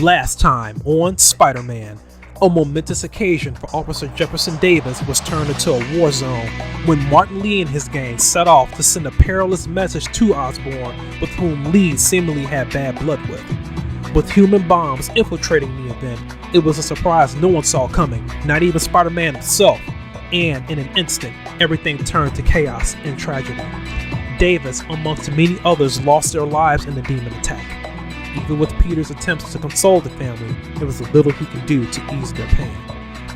Last time on Spider-Man, a momentous occasion for Officer Jefferson Davis was turned into a war zone when Martin Lee and his gang set off to send a perilous message to Osborn, with whom Lee seemingly had bad blood with. With human bombs infiltrating the event, it was a surprise no one saw coming, not even Spider-Man himself, and in an instant, everything turned to chaos and tragedy. Davis, amongst many others, lost their lives in the demon attack. Even with Peter's attempts to console the family, there was little he could do to ease their pain.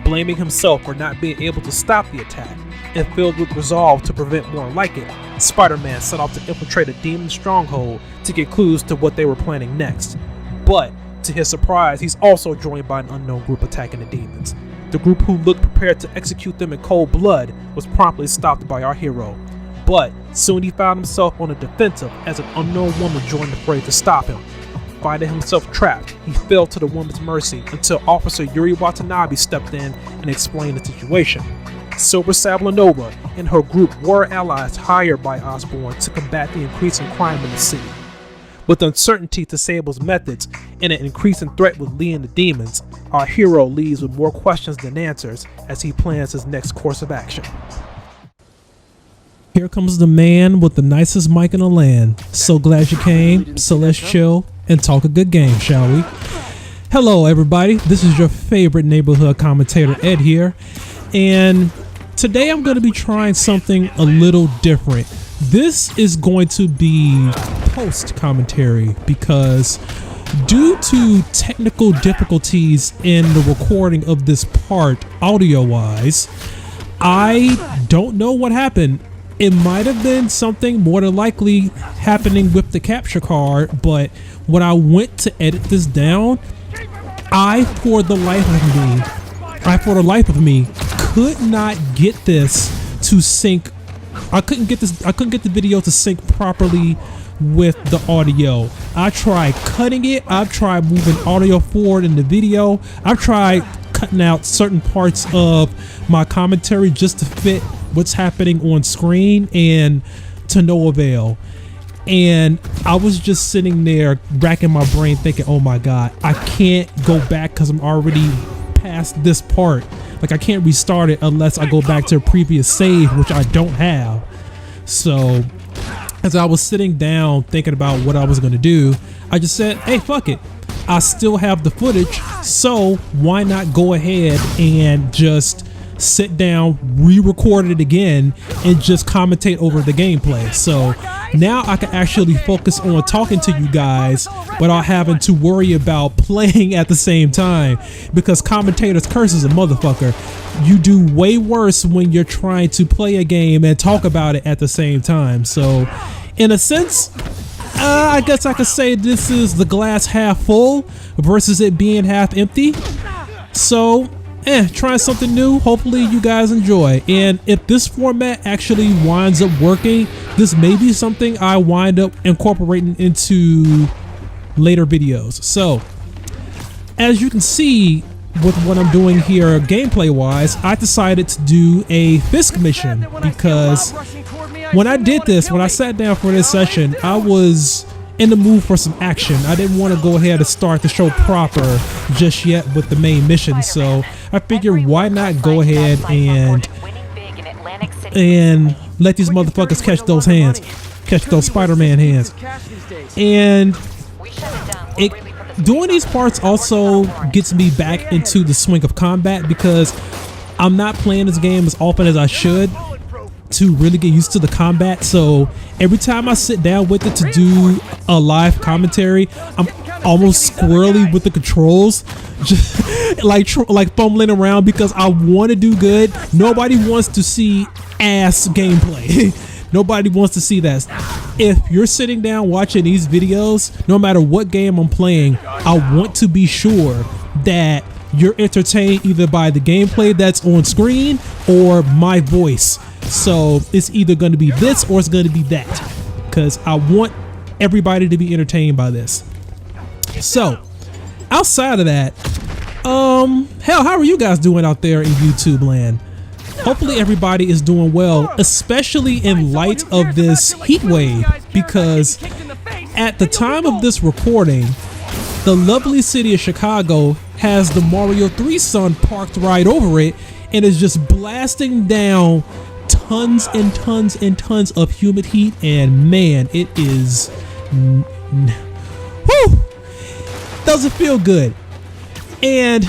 Blaming himself for not being able to stop the attack, and filled with resolve to prevent more like it, Spider-Man set off to infiltrate a demon stronghold to get clues to what they were planning next. But, to his surprise, he's also joined by an unknown group attacking the demons. The group who looked prepared to execute them in cold blood was promptly stopped by our hero. But, soon he found himself on the defensive as an unknown woman joined the fray to stop him. Finding himself trapped, he fell to the woman's mercy until Officer Yuri Watanabe stepped in and explained the situation. Silver Sablinova and her group were allies hired by Osborn to combat the increasing crime in the city. With uncertainty to Sable's methods and an increasing threat with Lee and the demons, our hero leaves with more questions than answers as he plans his next course of action. Here comes the man with the nicest mic in the land. So glad you came, so let's chill and talk a good game, shall we? Hello everybody, this is your favorite neighborhood commentator Ed here, and today I'm going to be trying something a little different. This is going to be post commentary because due to technical difficulties in the recording of this part audio wise, I don't know what happened. It might have been something more than likely happening with the capture card, but when I went to edit this down, I for the life of me could not get this to sync. I couldn't get the video to sync properly with the audio. I tried cutting it, I've tried moving audio forward in the video, I've tried cutting out certain parts of my commentary just to fit what's happening on screen, and to no avail. And I was just sitting there racking my brain thinking, oh my god, I can't go back because I'm already past this part. Like, I can't restart it unless I go back to a previous save, which I don't have. So as I was sitting down thinking about what I was going to do, I just said, hey, fuck it, I still have the footage, so why not go ahead and just sit down, re-record it again, and just commentate over the gameplay. So now I can actually focus on talking to you guys without having to worry about playing at the same time, because commentators curse is a motherfucker. You do way worse when you're trying to play a game and talk about it at the same time. So in a sense, I guess I could say this is the glass half full versus it being half empty. So trying something new. Hopefully you guys enjoy, and if this format actually winds up working, this may be something I wind up incorporating into later videos. So as you can see with what I'm doing here gameplay wise, I decided to do a Fisk mission because when I did this, when I sat down for this session, I was in the mood for some action. I didn't want to go ahead and start the show proper just yet with the main mission, so I figured why not go ahead and let these motherfuckers catch those hands, catch those Spider-Man hands. And doing these parts also gets me back into the swing of combat because I'm not playing this game as often as I should to really get used to the combat. So every time I sit down with it to do a live commentary, I'm almost squirrely with the controls, just like fumbling around because I want to do good. Nobody wants to see ass gameplay. Nobody wants to see that. If you're sitting down watching these videos, no matter what game I'm playing, I want to be sure that you're entertained either by the gameplay that's on screen or my voice. So it's either going to be this or it's going to be that, because I want everybody to be entertained by this. So outside of that, hell, how are you guys doing out there in YouTube land? Hopefully everybody is doing well, especially in light of this heat wave, because at the time of this recording, the lovely city of Chicago has the Mario 3 sun parked right over it and is just blasting down tons and tons and tons of humid heat, and man, it is whew, doesn't feel good. And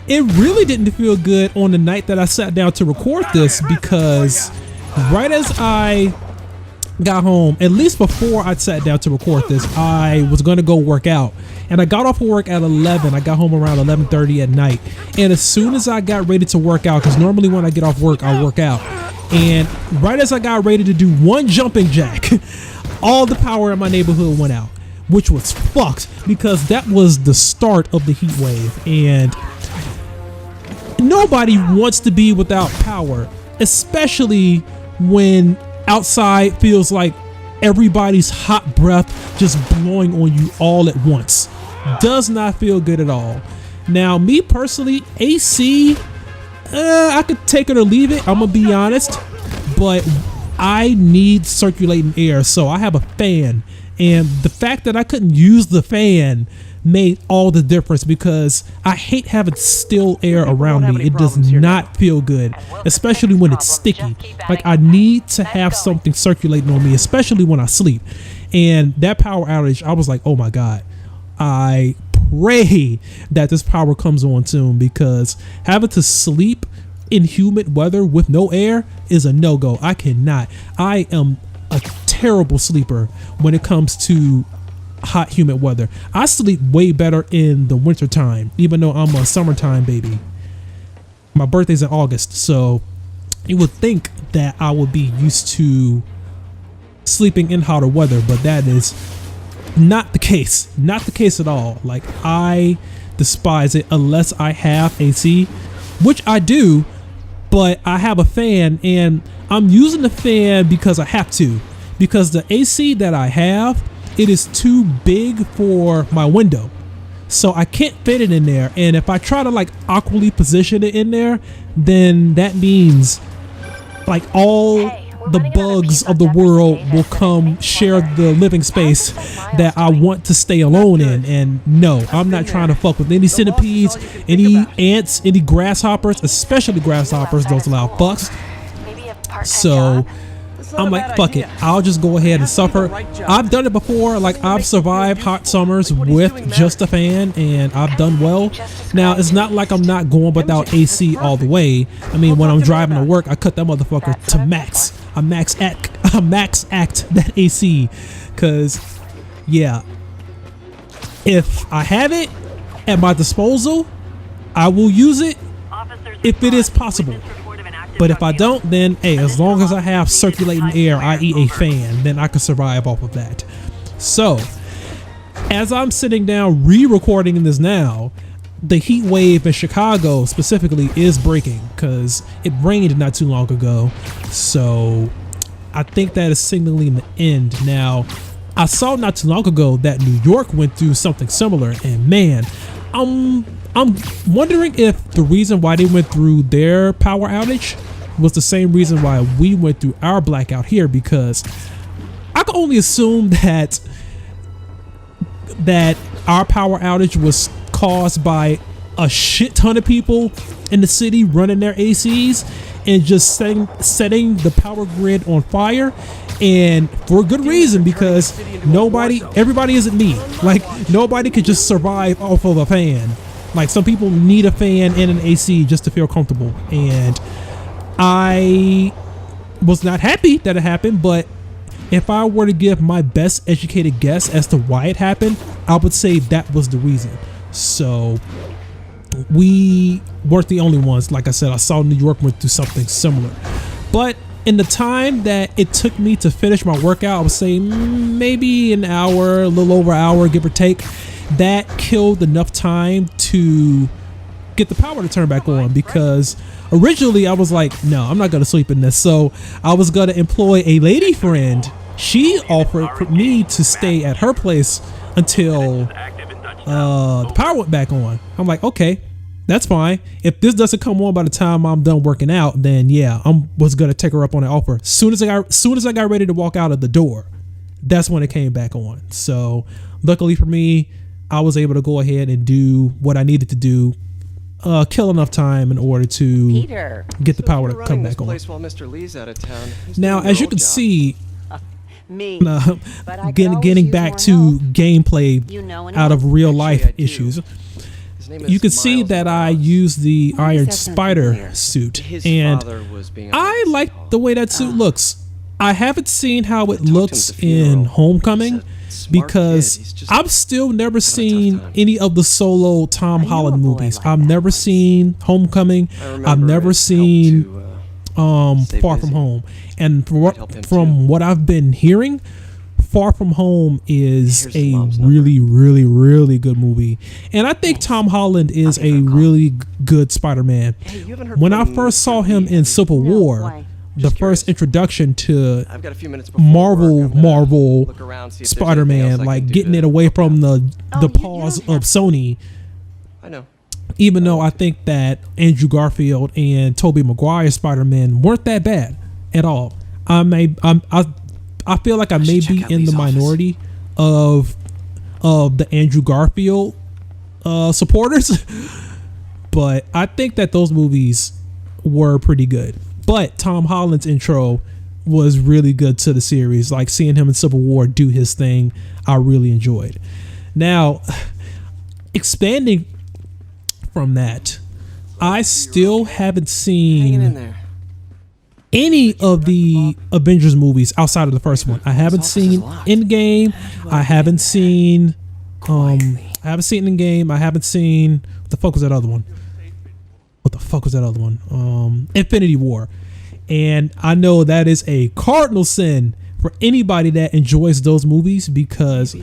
it really didn't feel good on the night that I sat down to record this, because right as I got home, at least before I sat down to record this, I was going to go work out, and I got off of work at 11. I got home around 11:30 at night, and as soon as I got ready to work out, because normally when I get off work I work out, and right as I got ready to do one jumping jack, all the power in my neighborhood went out, which was fucked, because that was the start of the heat wave, and nobody wants to be without power, especially when outside feels like everybody's hot breath just blowing on you all at once. Does not feel good at all. Now, me personally, AC, I could take it or leave it, I'm gonna be honest, but I need circulating air, so I have a fan, and the fact that I couldn't use the fan made all the difference, because I hate having still air around me. It does not feel good, especially when it's sticky. Like, I need to have something circulating on me, especially when I sleep. And that power outage, I was like, oh my God, I pray that this power comes on soon, because having to sleep in humid weather with no air is a no-go. I cannot. I am a terrible sleeper when it comes to hot humid weather. I sleep way better in the winter time, even though I'm a summertime baby. My birthday's in August, so you would think that I would be used to sleeping in hotter weather, but that is not the case. Not the case at all. Like, I despise it unless I have AC, which I do, but I have a fan, and I'm using the fan because I have to, because the AC that I have, it is too big for my window, so I can't fit it in there. And if I try to like awkwardly position it in there, then that means like all the bugs of the world will come share the living space that I want to stay alone in. And no, I'm not trying to fuck with any centipedes, any ants, any grasshoppers, especially grasshoppers, those loud fucks. So I'm like, fuck it, I'll just go ahead and suffer. I've done it before. Like, I've survived hot summers with just a fan, and I've done well. Now, it's not like I'm not going without AC all the way. I mean, when I'm driving to work, I cut that motherfucker to max. I max act that AC, because yeah, if I have it at my disposal, I will use it if it is possible. But if I don't, then hey, as long as I have circulating air, i.e. a fan, then I can survive off of that. So, as I'm sitting down re-recording this now, the heat wave in Chicago specifically is breaking, because it rained not too long ago. So, I think that is signaling the end. Now, I saw not too long ago that New York went through something similar, and man, I'm wondering if the reason why they went through their power outage was the same reason why we went through our blackout here, because I can only assume that our power outage was caused by a shit ton of people in the city running their ACs and just setting the power grid on fire, and for a good reason, because everybody isn't me. Like, nobody could just survive off of a fan. Like, some people need a fan and an AC just to feel comfortable, and I was not happy that it happened. But if I were to give my best educated guess as to why it happened, I would say that was the reason. So we weren't the only ones. Like I said, I saw New York went through something similar, but in the time that it took me to finish my workout, I would say maybe an hour, a little over an hour, give or take, that killed enough time to get the power to turn back on, because originally I was like, no, I'm not gonna sleep in this. So I was gonna employ a lady friend. She offered for me to stay at her place until the power went back on. I'm like, okay, that's fine. If this doesn't come on by the time I'm done working out, then yeah, was gonna take her up on the offer. Soon as I got ready to walk out of the door, that's when it came back on. So luckily for me, I was able to go ahead and do what I needed to do, kill enough time in order to get the power to come back on. While Mr. Lee's out of town, now, as you can see, Me. getting back to gameplay out of real life issues, you can see that I use the Iron Spider suit, and I like the way that suit looks. I haven't seen how it looks in Homecoming because I've still never seen any of the solo Tom Holland movies. I've never seen Homecoming. I've never seen Far From Home. And from what I've been hearing, Far From Home is a really, really, really good movie. And I think Tom Holland is a really good Spider-Man. When I first saw him in Civil War, the first introduction to Marvel Spider-Man, like getting it away from the paws of Sony. I know. Even though I think that Andrew Garfield and Tobey Maguire Spider-Man weren't that bad at all. I feel like I may be in the minority of the Andrew Garfield supporters, but I think that those movies were pretty good. But Tom Holland's intro was really good to the series. Like seeing him in Civil War do his thing, I really enjoyed. Now, expanding from that, I still haven't seen any of the Avengers movies outside of the first one. I haven't seen Endgame. I haven't seen Endgame. I haven't seen what the fuck was that other one? Infinity War. And I know that is a cardinal sin for anybody that enjoys those movies, because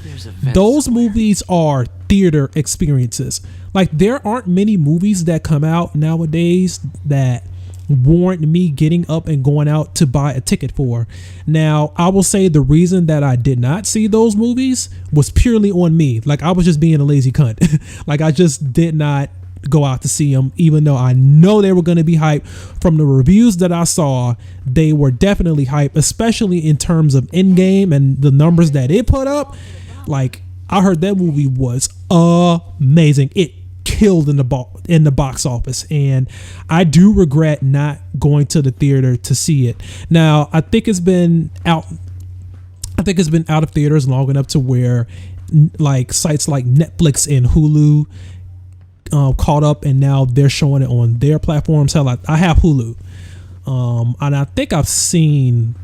those movies are theater experiences. Like, there aren't many movies that come out nowadays that warrant me getting up and going out to buy a ticket for. Now, I will say the reason that I did not see those movies was purely on me. Like, I was just being a lazy cunt. Like, I just did not go out to see them, even though I know they were going to be hype. From the reviews that I saw, they were definitely hype, especially in terms of Endgame and the numbers that it put up. Like, I heard that movie was amazing. It killed in the box office, and I do regret not going to the theater to see it. Now, I think it's been out of theaters long enough to where like sites like Netflix and Hulu caught up, and now they're showing it on their platforms. Hell, I have Hulu, and I think I've seen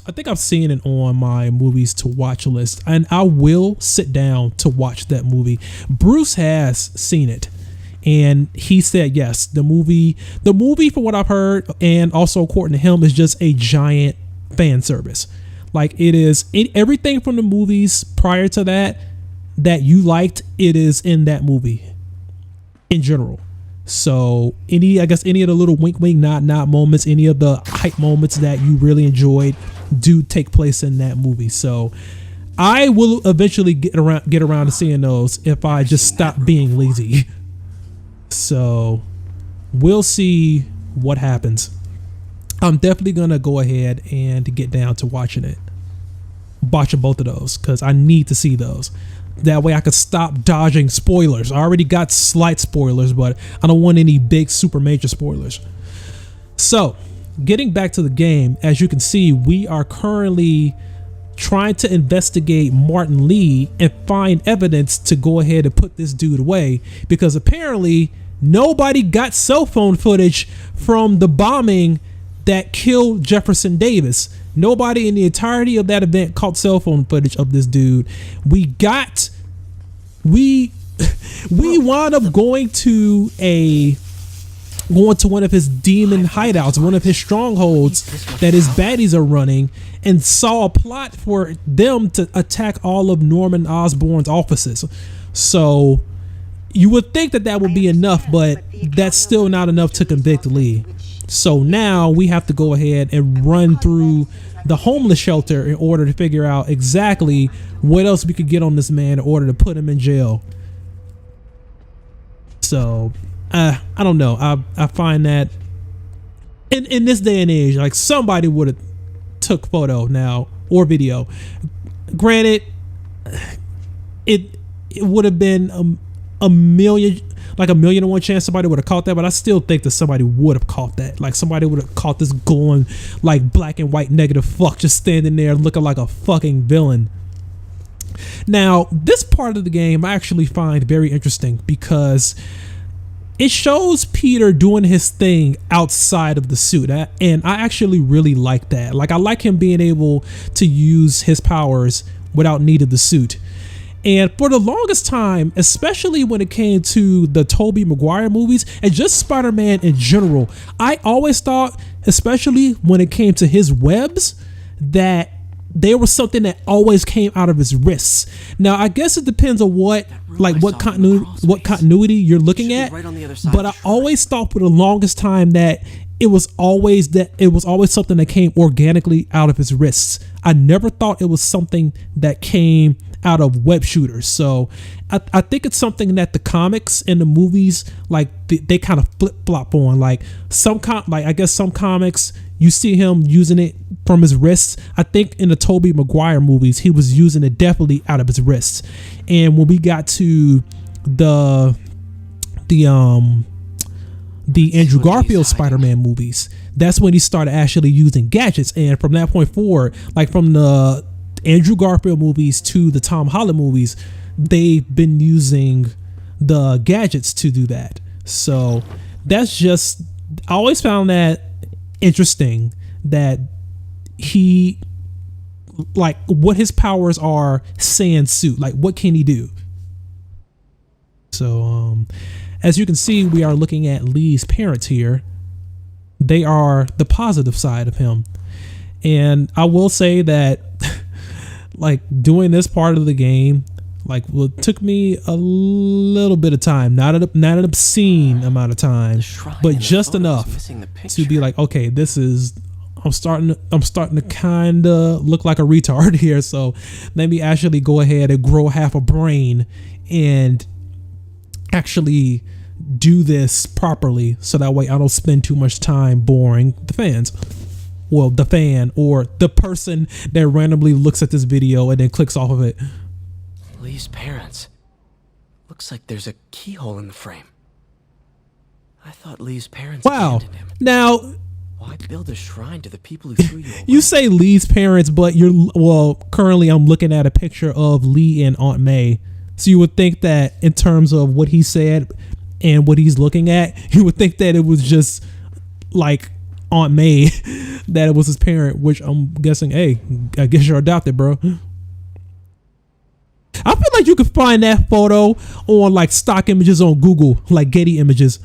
it on my movies to watch list, and I will sit down to watch that movie. Bruce has seen it, and he said yes, the movie from what I've heard, and also according to him, is just a giant fan service. Like, it is everything from the movies prior to that you liked, it is in that movie in general. So any of the little wink nod moments, any of the hype moments that you really enjoyed do take place in that movie. So I will eventually get around to seeing those if I just stop being lazy. So we'll see what happens. I'm definitely gonna go ahead and get down to watching both of those, because I need to see those. That way I could stop dodging spoilers. I already got slight spoilers, but I don't want any big super major spoilers. So, getting back to the game, as you can see, we are currently trying to investigate Martin Lee and find evidence to go ahead and put this dude away, because apparently nobody got cell phone footage from the bombing that killed Jefferson Davis. Nobody in the entirety of that event caught cell phone footage of this dude. We wound up going to one of his demon hideouts, one of his strongholds that his baddies are running, and saw a plot for them to attack all of Norman Osborn's offices. So you would think that would be enough, but that's still not enough to convict Lee. So now we have to go ahead and run through the homeless shelter in order to figure out exactly what else we could get on this man in order to put him in jail. So I don't know. I find that in this day and age, like, somebody would have took photo now or video. Granted, it would have been a million, like a million and one chance somebody would have caught that, but I still think that somebody would have caught that. Like somebody would have caught this glowing, like black and white negative fuck just standing there looking like a fucking villain. Now, this part of the game I actually find very interesting because it shows Peter doing his thing outside of the suit, and I actually really like that. Like I like him being able to use his powers without need of the suit. And for the longest time, especially when it came to the Tobey Maguire movies and just Spider-Man in general, I always thought, especially when it came to his webs, that there was something that always came out of his wrists. Now, I guess it depends on what continuity you're looking at, but I always thought for the longest time that it was always something that came organically out of his wrists. I never thought it was something that came out of web shooters. So I think it's something that the comics and the movies, like they kind of flip flop on. Like some comics you see him using it from his wrists. I think in the Tobey Maguire movies he was using it definitely out of his wrists. And when we got to the Andrew Garfield Spider-Man movies, that's when he started actually using gadgets. And from that point forward, like from the Andrew Garfield movies to the Tom Holland movies, they've been using the gadgets to do that. So that's just, I always found that interesting that he, like what his powers are sans suit, like what can he do? So as you can see, we are looking at Lee's parents here. They are the positive side of him. And I will say that like doing this part of the game, like it took me a little bit of time, not an obscene amount of time, but just enough to be like, okay, this is, I'm starting to kind of look like a retard here. So let me actually go ahead and grow half a brain and actually do this properly, so that way I don't spend too much time boring the fans. Well, the fan or the person that randomly looks at this video and then clicks off of it. Lee's parents. Looks like there's a keyhole in the frame. I thought Lee's parents abandoned him. Now, why build a shrine to the people who threw you away? You say Lee's parents, but currently I'm looking at a picture of Lee and Aunt May. So you would think that in terms of what he said and what he's looking at, you would think that it was just like Aunt May, that it was his parent, which I'm guessing, hey, I guess you're adopted, bro. I feel like you could find that photo on like stock images on Google, like Getty Images.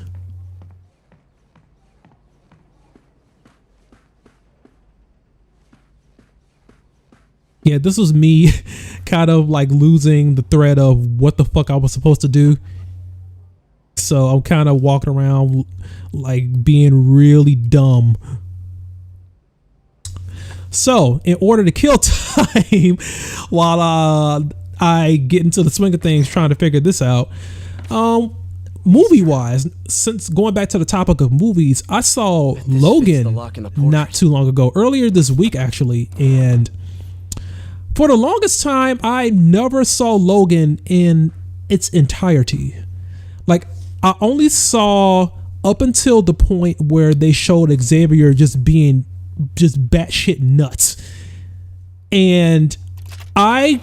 Yeah, this was me kind of like losing the thread of what the fuck I was supposed to do. So I'm kind of walking around like being really dumb. So in order to kill time while I get into the swing of things trying to figure this out, movie wise, since going back to the topic of movies, I saw Logan not too long ago, earlier this week actually, and for the longest time I never saw Logan in its entirety. Like I only saw up until the point where they showed Xavier just being batshit nuts, and I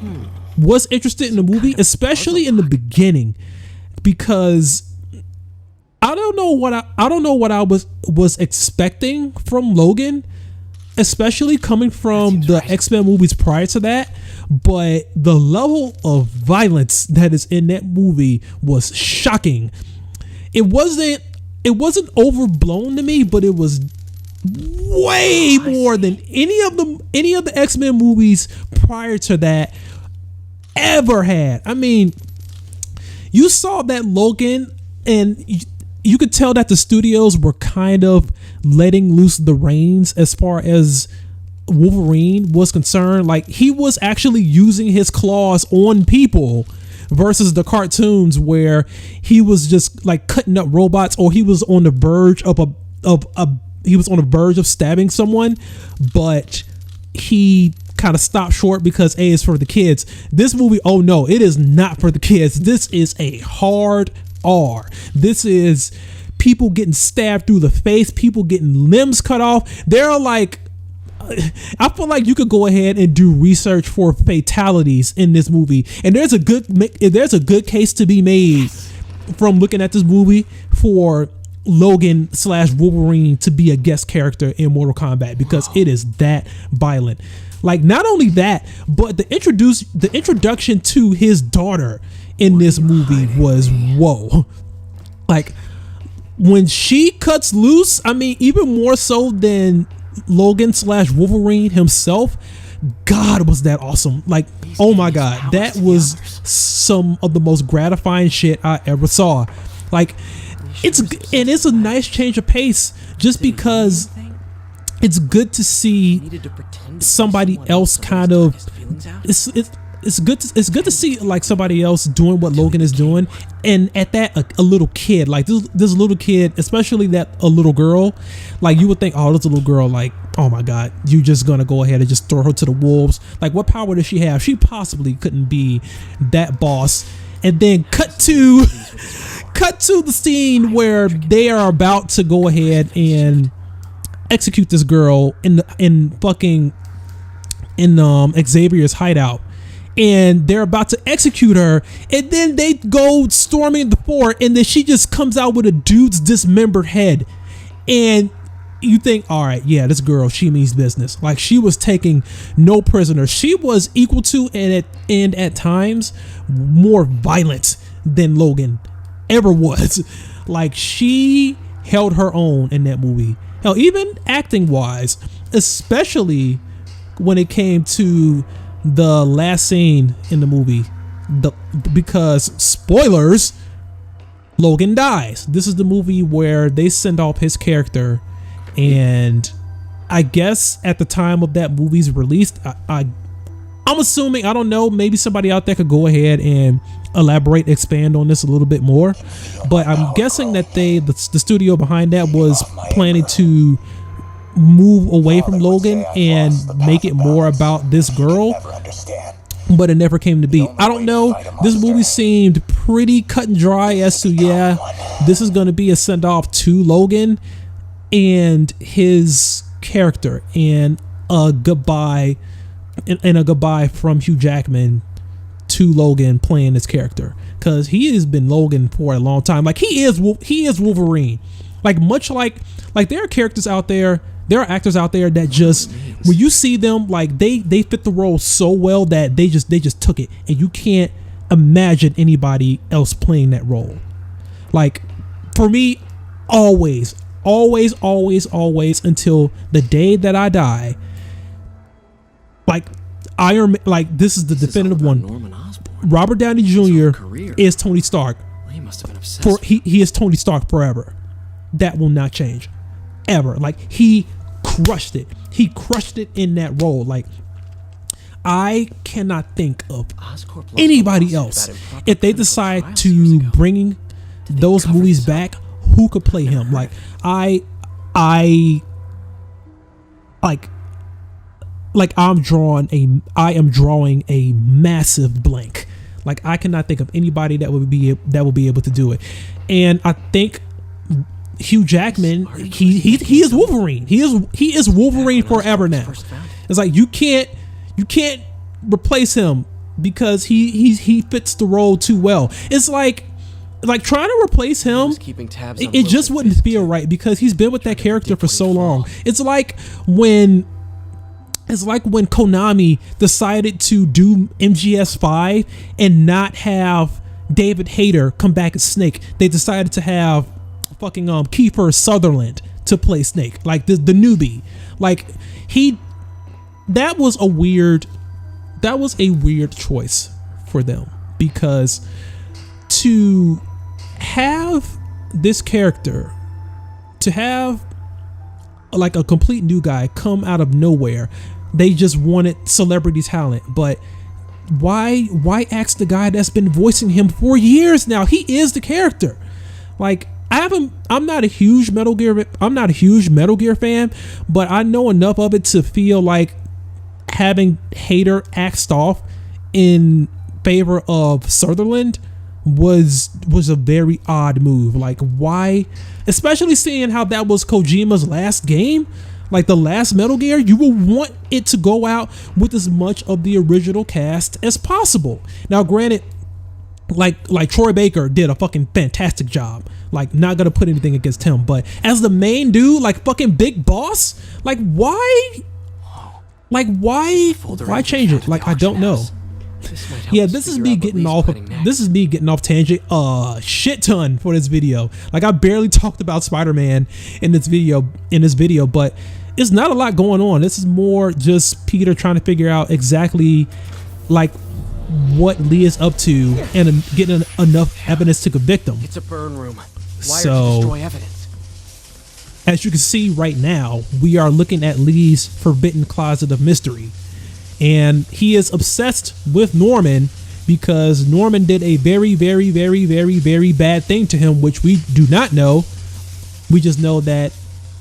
was interested in the movie, especially in the beginning, because I don't know what I was expecting from Logan, especially coming from the X-Men movies prior to that. But the level of violence that is in that movie was shocking. It wasn't overblown to me, but it was way more than any of the X-Men movies prior to that ever had. I mean, you saw that Logan, and you could tell that the studios were kind of letting loose the reins as far as Wolverine was concerned. Like he was actually using his claws on people versus the cartoons where he was just like cutting up robots, or he was on the verge of stabbing someone, but he kind of stopped short because A is for the kids. This movie, oh no, it is not for the kids. This is a hard R. This is people getting stabbed through the face, people getting limbs cut off. They're like, I feel like you could go ahead and do research for fatalities in this movie, and there's a good case to be made from looking at this movie for Logan / Wolverine to be a guest character in Mortal Kombat, because it is that violent. Like, not only that, but the introduction to his daughter in this movie was whoa. Like, when she cuts loose, I mean, even more so than Logan / Wolverine himself, God, was that awesome. Like, oh my God, that was some of the most gratifying shit I ever saw. Like, it's a nice change of pace, just because it's good to see somebody else kind of, it's good to see like somebody else doing what Logan is doing, and at that a little kid, like this little kid, especially that a little girl, like you would think, oh, this little girl, like, oh my God, you just gonna go ahead and just throw her to the wolves. Like, what power does she have? She possibly couldn't be that boss. And then cut to the scene where they are about to go ahead and execute this girl in Xavier's hideout, and they're about to execute her, and then they go storming the fort, and then she just comes out with a dude's dismembered head, and you think, all right, yeah, this girl, she means business. Like, she was taking no prisoners. She was equal to and at times more violent than Logan ever was. Like, she held her own in that movie. Hell, even acting wise, especially when it came to the last scene in the movie, because spoilers, Logan dies. This is the movie where they send off his character, and I guess at the time of that movie's release, I'm assuming, I don't know, maybe somebody out there could go ahead and elaborate, expand on this a little bit more, but I'm guessing that the studio behind that was planning to move away from Logan and make it more about this girl, but it never came to be. I don't know. This movie seemed pretty cut and dry as to, yeah, this is going to be a send off to Logan and his character, and a goodbye from Hugh Jackman to Logan playing his character, because he has been Logan for a long time. Like, he is Wolverine. Like, much like there are characters out there, there are actors out there that just, when you see them, like, they fit the role so well that they just took it, and you can't imagine anybody else playing that role. Like, for me, always until the day that I die, like, this is the definitive one. Robert Downey Jr. is Tony Stark. He must have been obsessed. He is Tony Stark forever. That will not change, ever. Like, he crushed it. He crushed it in that role. Like, I cannot think of anybody else, if they decide to bring those movies back, who could play him. Like, I am drawing a massive blank. Like, I cannot think of anybody that would be able to do it. And I think Hugh Jackman, he is Wolverine. He is Wolverine forever now. It's like, you can't replace him, because he fits the role too well. It's like trying to replace him, it just wouldn't feel right, because he's been with that character for so long. It's like when Konami decided to do MGS5 and not have David Hayter come back as Snake. They decided to have fucking Kiefer Sutherland to play Snake, like the newbie. Like, that was a weird choice for them, because to have this character, to have like a complete new guy come out of nowhere, they just wanted celebrity talent. But why ask the guy that's been voicing him for years now? He is the character. Like, I'm not a huge Metal Gear fan, but I know enough of it to feel like having Hader axed off in favor of Sutherland was a very odd move. Like, why, especially seeing how that was Kojima's last game, like the last Metal Gear, you will want it to go out with as much of the original cast as possible. Now granted, like Troy Baker did a fucking fantastic job, like not gonna put anything against him, but as the main dude, like fucking Big Boss, like why change it? Like, I don't know. Yeah, this is me getting off tangent shit ton for this video. Like, I barely talked about Spider-Man in this video, but it's not a lot going on. This is more just Peter trying to figure out exactly like what Lee is up to and getting enough evidence to convict him. It's a burn room. Wired to So, destroy evidence. as you can see right now, we are looking at Lee's forbidden closet of mystery. And he is obsessed with Norman because Norman did a very, very, very, very, very bad thing to him, which we do not know. We just know that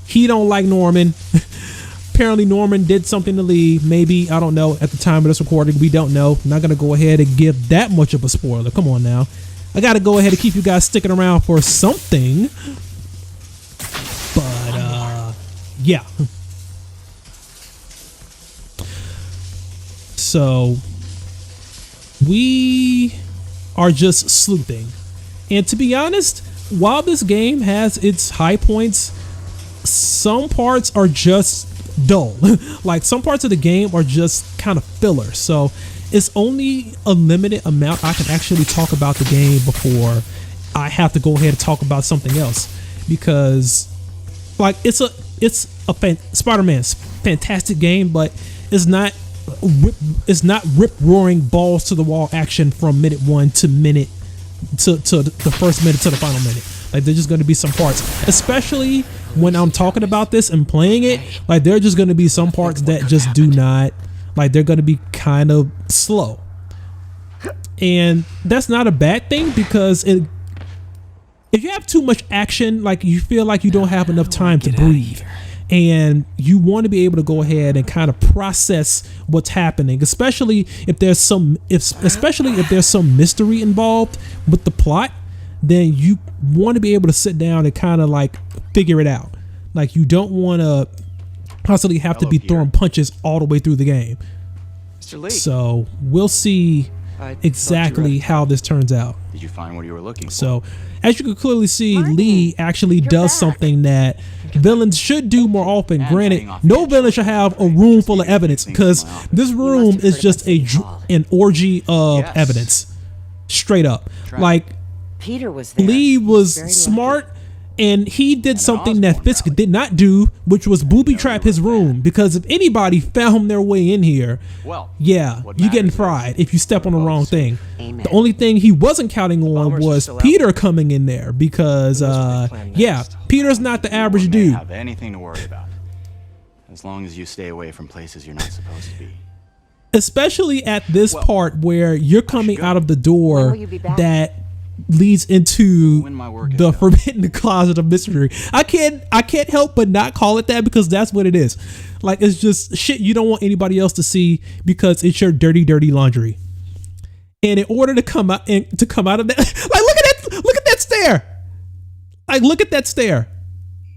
he don't like Norman. Apparently Norman did something to Lee. Maybe, I don't know, at the time of this recording, we don't know. I'm not going to go ahead and give that much of a spoiler. Come on now. I got to go ahead and keep you guys sticking around for something. But, yeah. So we are just sleuthing, and to be honest, while this game has its high points, some parts are just dull. Like, some parts of the game are just kind of filler, so it's only a limited amount I can actually talk about the game before I have to go ahead and talk about something else, because like it's a Spider-Man's fantastic game, but it's not rip roaring balls to the wall action from minute 1 to the first minute to the final minute. Like, there's just going to be some parts, especially when I'm talking about this and playing it, like there are just going to be some parts that just do not, like, they're going to be kind of slow, and that's not a bad thing, because if you have too much action, like, you feel like you don't have enough time to breathe. And you want to be able to go ahead and kind of process what's happening, especially if there's some mystery involved with the plot. Then you want to be able to sit down and kind of like figure it out. Like, you don't want to constantly have to be throwing punches all the way through the game. Mr. Lee. So we'll see exactly how this turns out. Did you find what you were looking for? So, as you can clearly see, Martin, Lee actually does back. something that villains should do more often. Granted, no villain should have a room full of evidence, because this room is just an orgy of evidence. Straight up. Like, Peter was there. Lee was Very lucky. smart, and he did something that Fisk did not do, which was booby trap his room, because if anybody found their way in here, yeah, you getting fried if you step on the wrong thing. Amen. The only thing he wasn't counting on was Peter coming in there, because yeah, Peter's not the average You dude. don't have anything to worry about, as long as you stay away from places you're not supposed to be. Especially at this part where you're coming out of the When door will you be back? that leads into When my work is the done. forbidden closet of mystery. I can't help but not call it that, because that's what it is. Like, it's just shit you don't want anybody else to see, because it's your dirty laundry. And in order to come out of that, like, look at that stare. Like, look at that stare.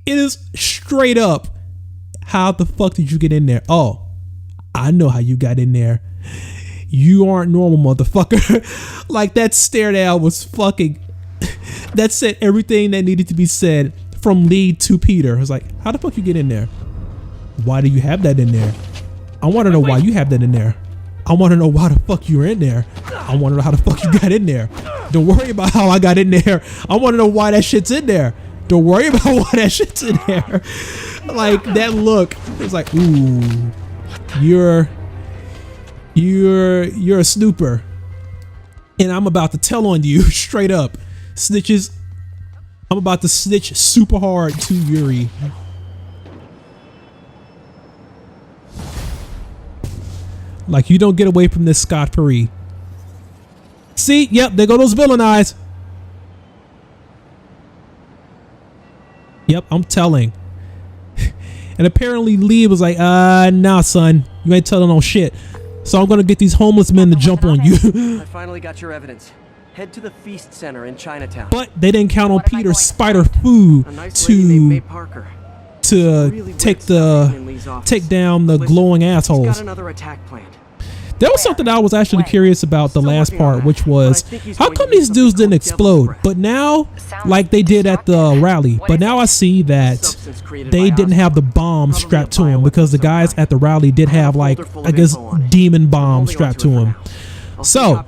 It is straight up, how the fuck did you get in there? Oh, I know how you got in there. You aren't normal, motherfucker. Like, that stare down was fucking, that said everything that needed to be said from Lee to Peter. I was like, how the fuck you get in there? Why do you have that in there? I want to know why you have that in there. I want to know why the fuck you were in there. I want to know how the fuck you got in there. Don't worry about how I got in there. I want to know why that shit's in there. Don't worry about why that shit's in there. Like, that look, it's like, ooh, you're a snooper, and I'm about to tell on you straight up. Snitches, I'm about to snitch super hard to Yuri. Like, you don't get away from this scot-free. See, yep, there go those villain eyes. Yep, I'm telling. And apparently Lee was like, nah, son, You ain't telling no shit. So I'm gonna get these homeless men to jump on you. I finally got your evidence. Head to the Feast Center in Chinatown. But they didn't count on Peter Spider-Fu A nice lady named May to Parker. take down the glowing Got assholes. another attack planned. There was something I was actually curious about the last part, which was how come these dudes didn't explode? But now, like they did at the rally, but now I see that they didn't have the bomb strapped to them because the guys at the rally did have, like, I guess, demon bomb strapped to them. So,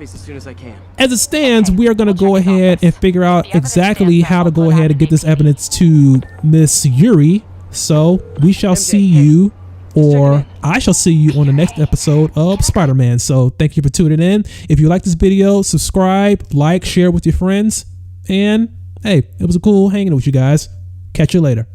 as it stands, we are going to go ahead and figure out exactly how to go ahead and get this evidence to Miss Yuri. So, we shall see you, or I shall see you on the next episode of Spider-Man. So, thank you for tuning in. If you like this video, subscribe, like, share with your friends. And, hey, it was a cool hanging with you guys. Catch you later.